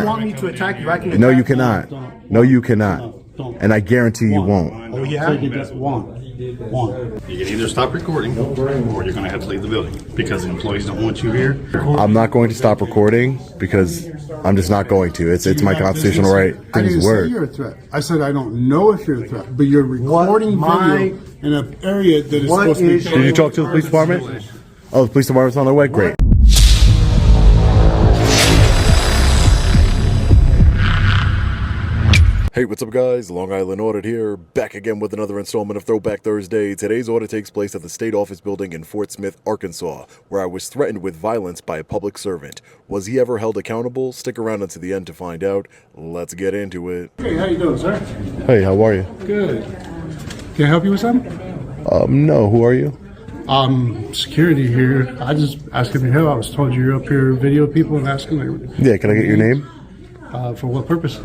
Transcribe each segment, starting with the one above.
You want me to attack you? I can. No, you cannot. No, you cannot. And I guarantee you won't. Oh yeah. One. You can either stop recording, or you're going to have to leave the building because the employees don't want you here. I'm not going to stop recording because I'm just not going to. It's my constitutional right. I didn't Things say work. you're a threat. I said I don't know if you're a threat, but you're recording video in an area that is supposed to be. Did you talk to the police department? Oh, the police department's on their way? Great. Hey, what's up guys? Long Island Audit here, back again with another installment of Throwback Thursday. Today's audit takes place at the State Office Building in Fort Smith, Arkansas, where I was threatened with violence by a public servant. Was he ever held accountable? Stick around until the end to find out. Let's get into it. Hey, how you doing, sir? Hey, how are you? Good. Can I help you with something? No, who are you? Security here. I just asked if you help. I was told you're up here video people and asking. Yeah, can I get your name? For what purpose?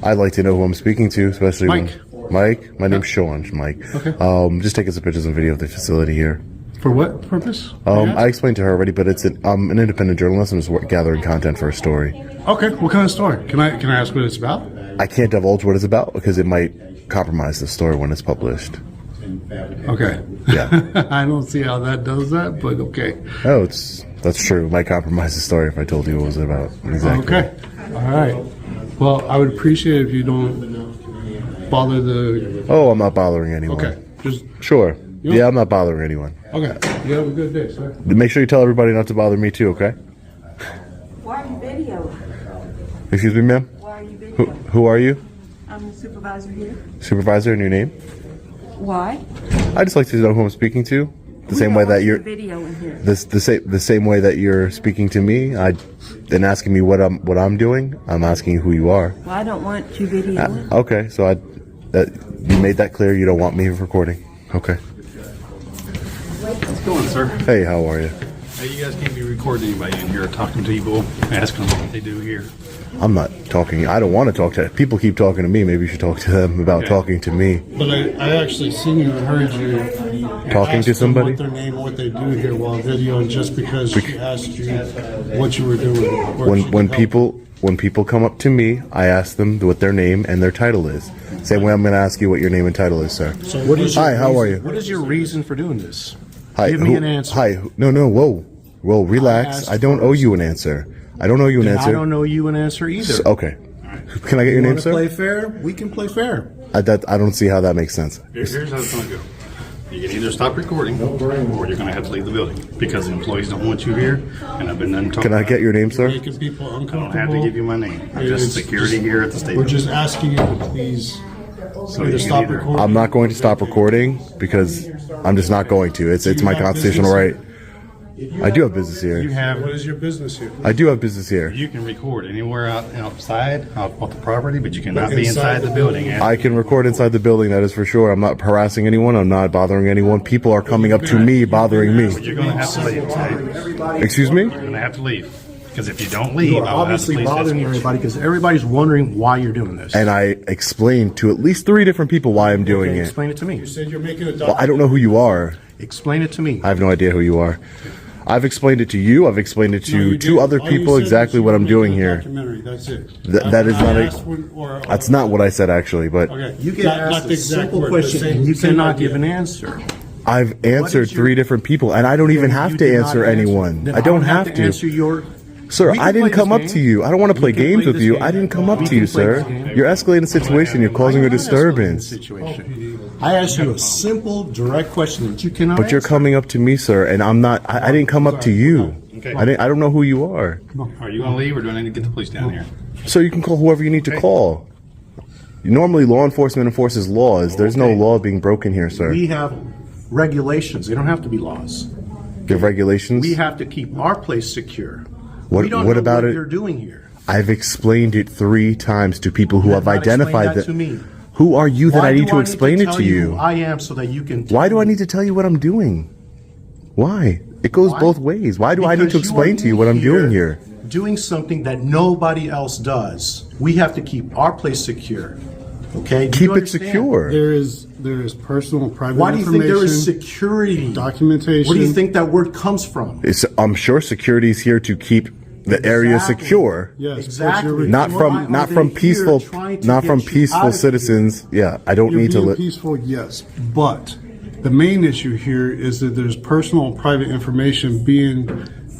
I'd like to know who I'm speaking to, especially Mike. when... Mike? My name's Sean, Mike. Okay. Just taking some pictures and video of the facility here. For what purpose? I explained to her already, but I'm an independent journalist. I'm just gathering content for a story. Okay. What kind of story? Can I ask what it's about? I can't divulge what it's about because it might compromise the story when it's published. Okay. Yeah. I don't see how that does that, but okay. Oh, that's true. It might compromise the story if I told you what it was about. Exactly. Okay. All right. Well, I would appreciate it if you don't bother the... Oh, I'm not bothering anyone. Okay. Just... Sure. Yeah, I'm not bothering anyone. Okay. You have a good day, sir. Make sure you tell everybody not to bother me too, okay? Why are you videoing? Excuse me, ma'am? Why are you videoing? Who are you? I'm the supervisor here. Supervisor, and your name? Why? I'd just like to know who I'm speaking to. The same way that you're... Video in here. The same way that you're speaking to me, then asking me what I'm doing, I'm asking you who you are. Well, I don't want you videoing. Okay, so you made that clear. You don't want me recording. Okay. How's it going, sir? Hey, how are you? Hey, you guys can't be recording anybody in here, talking to people, asking them what they do here. I'm not talking. I don't want to talk to people. Keep talking to me. Maybe you should talk to them about talking to me. But I actually seen you and heard you talking to somebody. What their name, what they do here while videoing, just because she asked you what you were doing. When people come up to me, I ask them what their name and their title is. Same way I'm going to ask you what your name and title is, sir. So what is your Hi, how are you? What is your reason for doing this? Hi, Give me an answer. Hi, no, whoa, relax. I don't owe you an answer. I don't owe you an answer. I don't owe you an answer either. Okay. Can I get your name, sir? Play fair? We can play fair. I don't see how that makes sense. Here's how it's going to go. You can either stop recording, or you're going to have to leave the building because the employees don't want you here. And I've been done talking. Can I get your name, sir? Making people uncomfortable. I don't have to give you my name. I'm just security here at the state. We're just asking you to please either stop recording. I'm not going to stop recording because I'm just not going to. It's my constitutional right. I do have business here. What is your business here? I do have business here. You can record anywhere outside off the property, but you cannot be inside the building. I can record inside the building, that is for sure. I'm not harassing anyone. I'm not bothering anyone. People are coming up to me, bothering me. You're going to have to leave. Excuse me? You're going to have to leave. Because if you don't leave, you're obviously bothering everybody because everybody's wondering why you're doing this. And I explained to at least 3 different people why I'm doing it. Explain it to me. You said you're making a document. Well, I don't know who you are. Explain it to me. I have no idea who you are. I've explained it to you. I've explained it to 2 other people exactly what I'm doing here. That's it. That is not that's not what I said actually, but you get asked a simple question and you cannot give an answer. I've answered 3 different people and I don't even have to answer anyone. I don't have to. Answer your... Sir, I didn't come up to you. I don't want to play games with you. I didn't come up to you, sir. You're escalating the situation. You're causing a disturbance. I asked you a simple, direct question that you cannot But you're coming up to me, sir, and I'm not. I didn't come up to you. I don't know who you are. Are you going to leave or do I need to get the police down here? So you can call whoever you need to call. Normally, law enforcement enforces laws. There's no law being broken here, sir. We have regulations. They don't have to be laws. You have regulations? We have to keep our place secure. What about it? You're doing here. I've explained it 3 times to people who have identified that. To me. Who are you that I need to explain it to you? I am so that you can. Why do I need to tell you what I'm doing? Why? It goes both ways. Why do I need to explain to you what I'm doing here? Doing something that nobody else does. We have to keep our place secure. Okay? Keep it secure. There is personal, private information. Why do you think there is security? Documentation. Where do you think that word comes from? I'm sure security is here to keep The area secure. Yes, but Exactly. you're Not recording- from peaceful trying to not get from you peaceful out of here. citizens. Yeah, I don't You're need to being li- peaceful, yes, but the main issue here is that there's personal and private information being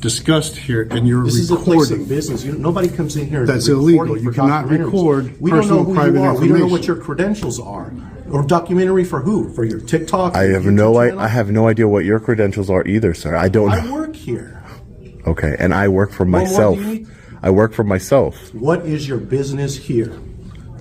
discussed here, and you're This is a place of recording. business. Nobody comes in here. That's recording illegal. You for cannot documentaries. record We don't know personal, who private you are. We don't know what information. your credentials are. Or documentary for who? For your TikTok? I your have YouTube channel? I have no idea what your credentials are either, sir. I don't I know. work here. Okay, and I work for more myself. do you need? I work for myself. What is your business here?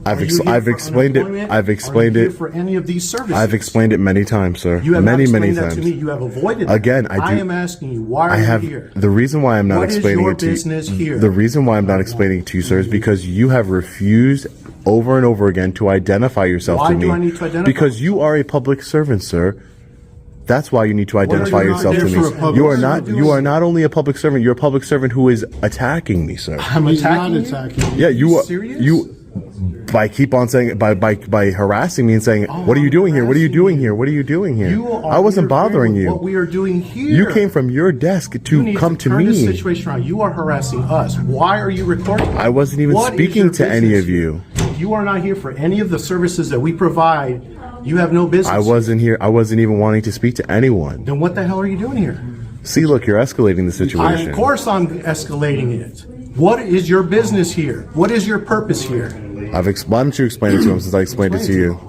I've Are you here I've for explained it. unemployment? I've explained Are you it. here for any of these services? I've explained it many times, sir. You have many not many explained that times. to me. You have avoided it. Again, I do- am asking you, why are I have you here? the reason why I'm not What is explaining your it to you. business here? The reason why I'm not explaining it to you, sir, is because you have refused over and over again to identify yourself Why to me. do I need to identify Because you are a public servant, sir. That's why you need to identify you not yourself to there for a me. public You are not. servant? You are not only a public servant. You're a public servant who is attacking me, sir. I'm He's not attacking you? attacking you. Yeah, you are. serious? You by keep on saying by harassing me and saying, "What are you doing here? What are you doing here? What are you doing here?" You are I wasn't bothering interfering with What you. we are doing here. You came from your desk You to need come to turn this me. situation around. You are harassing us. Why are you recording? I wasn't even What is speaking your to any business of you. here? You are not here for any of the services that we provide. You have no business. I wasn't here. I wasn't even wanting to speak to anyone. Then what the hell are you doing here? See, look, you're escalating the situation. Of course I'm escalating it. What is your business here? What is your purpose here? Why don't you explain it to him since I explained it to you?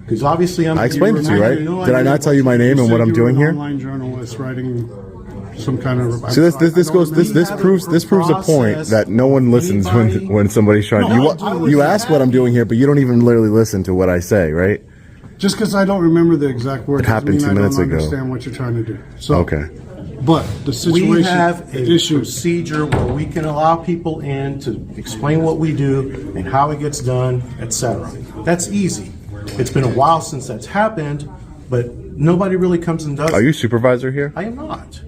Because obviously I'm. I explained it to you, right? No Did I not tell you my name and what I'm doing here? Online journalist writing some kind of. See, this proves a point that no one listens when somebody's trying. You ask what I'm doing here, but you don't even literally listen to what I say, right? Just because I don't remember the exact words, It happened doesn't 2 mean minutes I don't ago. understand what you're trying to do. So, Okay. But the situation, We have the a issue. procedure where we can allow people in to explain what we do and how it gets done, etc. That's easy. It's been a while since that's happened, but nobody really comes and does Are you it. supervisor here? I am not.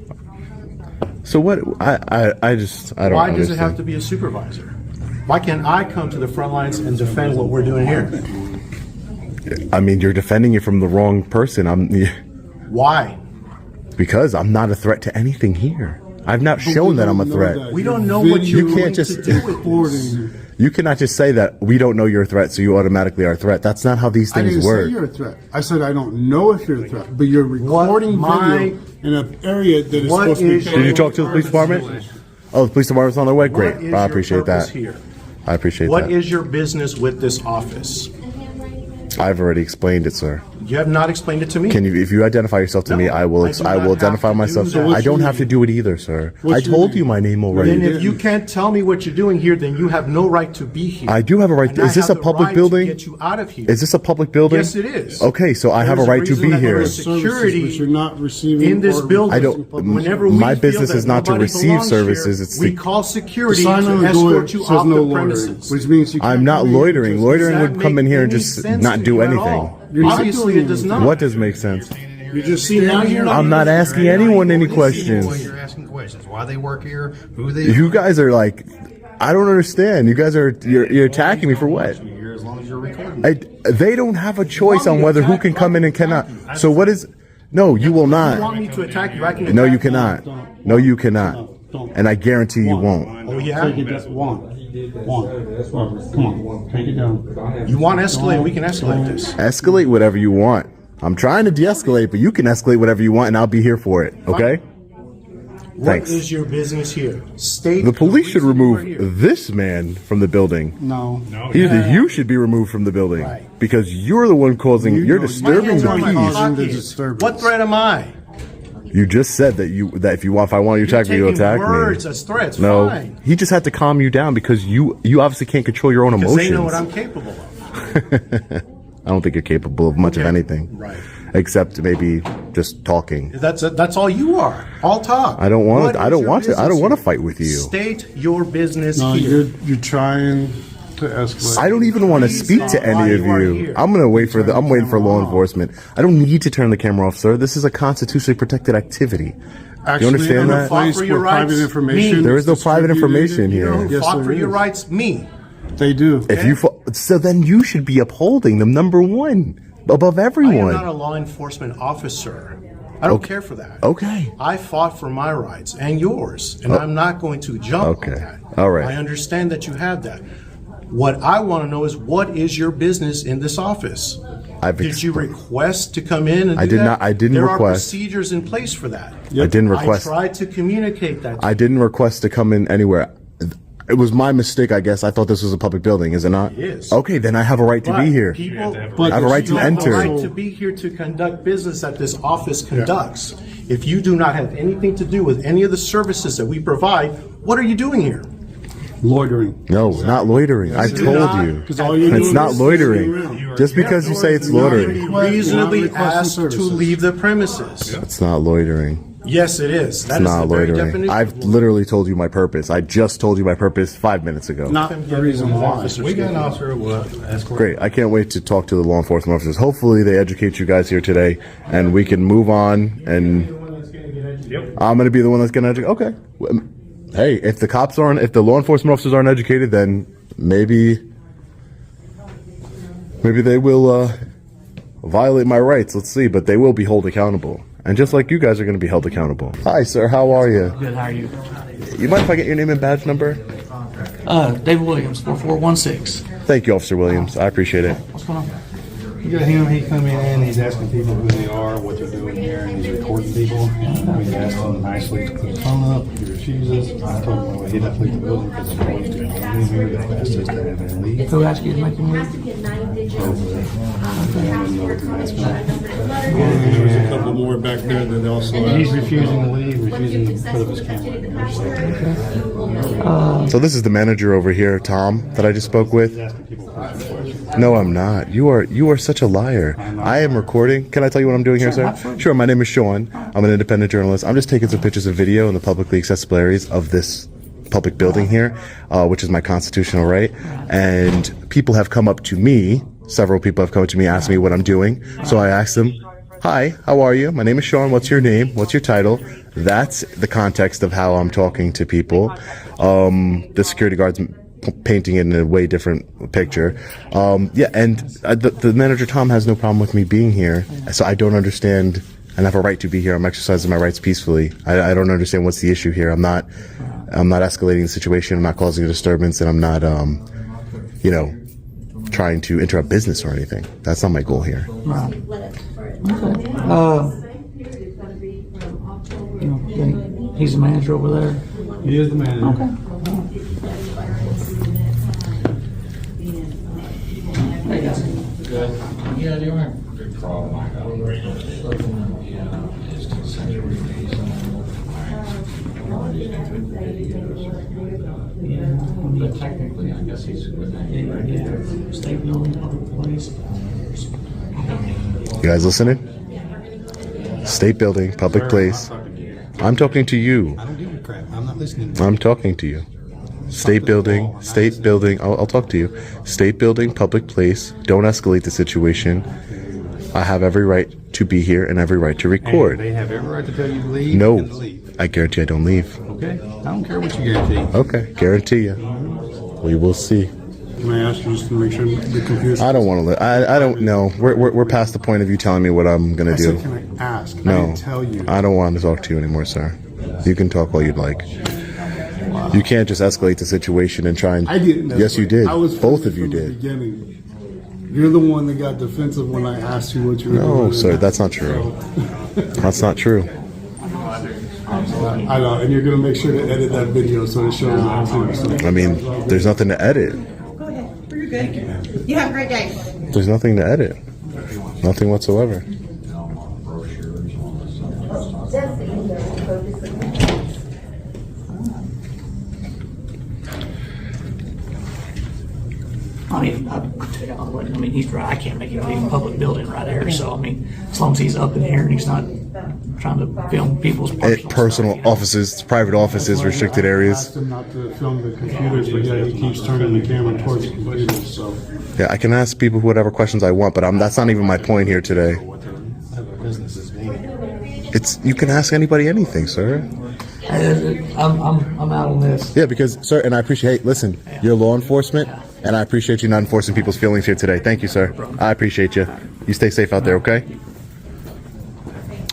So what? I don't Why understand. does it have to be a supervisor? Why can't I come to the front lines and defend what we're doing here? I mean, you're defending it from the wrong person. Why? Because I'm not a threat to anything here. I've not shown that I'm a threat. We don't know what You you're can't going just- to do with this. You cannot just say that we don't know you're a threat, so you automatically are a threat. That's not how these I things didn't work. say you're a threat. I said I don't know if you're a threat, but you're recording my- video in an area that is What supposed to be. is Did you talk to the police department? Oh, the police department's on their way. Great. What is I your appreciate purpose that. here? I appreciate What that. is your business with this office? I've already explained it, sir. You have not explained it to me. Can you, if you identify yourself to No, me, I will. I do I not will have identify to do myself. that. I don't have to do it either, sir. I What's your told name? you my name Then already. if you can't tell me what you're doing here, then you have no right to be here. I do have a right. And I Is this have a the public right building? To get you out of here. Is this a public building? Yes, it is. Okay, so I have a There's a right to reason be that here. there is security But you're not receiving in this or building. I don't- Whenever we my feel business that is not to nobody receive belongs services, here, it's we to- call The security sign to on the door escort you says off no the loitering, premises. which means you can't I'm not come in and loitering. just- Loitering Does that would come make in here and any just sense not to do you at anything. all? You're not Obviously, doing it does anything. not. What does make sense? You're just See, now standing you're here. not I'm not asking anyone any questions. You're asking questions. Why they work here? Who they? You guys are like, I don't understand. You guys are you're attacking me for what? Here as long as you're recording. They don't have a choice on whether who can come in and cannot. So what is? No, you will You want not. me to attack you? I can No, attack you cannot. No, you cannot. And I guarantee you won't. Oh, yeah? Take it down. One. Come on, take it down. You want to escalate? We can escalate this. Escalate whatever you want. I'm trying to de-escalate, but you can escalate whatever you want, and I'll be here for it. Okay? What Thanks. is your business here? State The police should reason you are remove here. this man from the building. No. You should be removed from the building Right. because you're the one causing. You're know, disturbing My hands the are in my peace. Causing the pocket. disturbance. What threat am I? You just said that if I want you to attack me, you'll Taking attack words me. as threats. No, Fine. he just had to calm you down because you obviously can't control your own Because emotions. they know what I'm capable of. I don't think you're capable of much of Okay. anything, Right. except maybe just talking. That's all you are. All talk. I don't want What to. I is don't your want to. I business don't want to here? fight with you. State your business No, here. you're trying to escalate. I don't even want to Please speak to tell why any of you are you. here. I'm gonna wait for I'm waiting for law Camera off. enforcement. I don't need to turn the camera off, sir. This is a constitutionally protected activity. Actually, you understand in a that? place For your where private rights, information me. There is no is private distributed. information You know here. who Yes, fought there for your is. rights? Me. They do. If you so then you should be upholding them, number one, above I am everyone. not a law enforcement officer. I don't care for that. Okay. I fought for my rights and yours, and I'm not going to jump Okay. on that. All right. I understand that you have that. What I want to know is, what is your business in this office? Did you request to come in and do did that? not. I didn't there request. There are procedures in place for that. I didn't request. I tried to communicate that to I didn't request to come in anywhere. It was my mistake, I guess. I thought this was a public building, is it not? It is. Okay, then I have a right to be here. People, But I have a right to you have enter. a right to be here to conduct business that this office conducts. If you do not have anything to do with any of the services that we provide, what are you doing here? Loitering. No, not loitering. I Do told not- you. Because all you're It's doing not is loitering. sitting around. Just because you say it's loitering. Be reasonably You're not requesting asked to services. leave the premises. It's not loitering. Yes, it is. That It's is not the very loitering. definition. I've literally told you my purpose. I just told you my purpose 5 minutes ago. Not the reason why. We got an officer who will escort. Great. I can't wait to talk to the law enforcement officers. Hopefully they educate you guys here today and we can move on, and I'm going to be the one that's going to educate. Okay. Hey, if the law enforcement officers aren't educated, then maybe they will violate my rights. Let's see, but they will be held accountable. And just like you guys are going to be held accountable. Hi, sir. How are you? Good, how are you? You mind if I get your name and badge number? David Williams, 4416. Thank you, Officer Williams. I appreciate it. What's going on? You got him, he come in, he's asking people who they are, what they're doing here, and he's recording people. We asked him nicely to put his phone up, he refuses. I told him, well, he'd have to leave the building because the employees do not want him here, the fastest to have him leave. Who asked you to make him leave? There's a couple more back there that also. He's refusing to leave, refusing to put up his camera. So this is the manager over here, Tom, that I just spoke with. Asking people questions. No, I'm not. You are such a liar. I am recording. Can I tell you what I'm doing here, sir? Sure. My name is Sean. I'm an independent journalist. I'm just taking some pictures of video in the publicly accessible areas of this public building here, which is my constitutional right. And people have come up to me. Several people have come up to me, asked me what I'm doing. So I asked them, "Hi, how are you? My name is Sean. What's your name? What's your title?" That's the context of how I'm talking to people. The security guards painting it in a way different picture. The manager, Tom, has no problem with me being here. So I don't understand, and I have a right to be here. I'm exercising my rights peacefully. I don't understand what's the issue here. I'm not escalating the situation. I'm not causing a disturbance, and I'm not, trying to interrupt business or anything. That's not my goal here. Right. Okay. He's the manager over there. He is the manager. Okay. Hey guys. Yeah, you are. But technically, I guess he's state building, public place. You guys listening? State building, public place. I'm talking to you. I don't give a crap. I'm not listening. I'm talking to you. State building. I'll talk to you. State building, public place. Don't escalate the situation. I have every right to be here and every right to record. They have every right to tell you to leave. No, and to leave. I guarantee I don't leave. Okay? I don't care what you guarantee. Okay, guarantee you. We will see. Can I ask you just to make sure the computer? I don't want to. I don't know. We're past the point of you telling me what I'm gonna I do. said, can I ask? I No, didn't tell you. I don't want to talk to you anymore, sir. You can talk all you'd like. You can't just escalate the situation and try and. I didn't. Yes, you did. I was Both of you from the did. beginning. You're the one that got defensive when I asked you what you were doing. No, sir, that's not true. That's not true. I know, and you're gonna make sure to edit that video so it shows that too. So. I mean, there's nothing to edit. Go ahead. You're good. You have a great day. There's nothing to edit. Nothing whatsoever. I mean, he's right. I can't make him leave a public building right there. So, I mean, as long as he's up in here and he's not trying to film people's Personal stuff, you know. offices, private offices, restricted I areas. asked him not to film the computers, but yeah, he keeps turning the camera towards the computers. So Yeah, I can ask people whatever questions I want, but that's not even my point here today. You can ask anybody anything, sir. I'm out on this. Yeah, because, sir, and I appreciate, listen, you're law enforcement, and I appreciate you not enforcing people's feelings here today. Thank you, sir. I appreciate you. You stay safe out there, okay?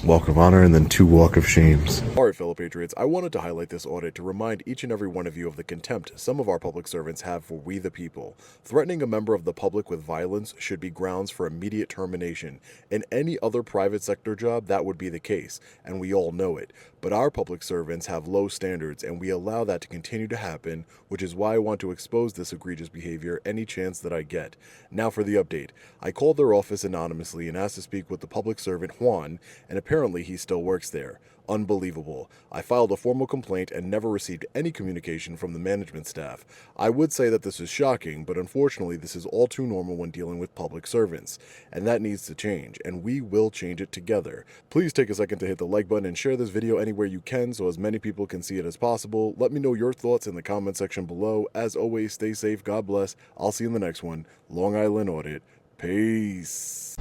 Walk of honor and then 2 walk of shames. Alright, fellow patriots, I wanted to highlight this audit to remind each and every one of you of the contempt some of our public servants have for we the people. Threatening a member of the public with violence should be grounds for immediate termination. In any other private sector job, that would be the case, and we all know it. But our public servants have low standards, and we allow that to continue to happen, which is why I want to expose this egregious behavior any chance that I get. Now for the update. I called their office anonymously and asked to speak with the public servant Juan, and apparently he still works there. Unbelievable. I filed a formal complaint and never received any communication from the management staff. I would say that this is shocking, but unfortunately this is all too normal when dealing with public servants. And that needs to change, and we will change it together. Please take a second to hit the like button and share this video anywhere you can so as many people can see it as possible. Let me know your thoughts in the comment section below. As always, stay safe, God bless. I'll see you in the next one. Long Island Audit. Peace.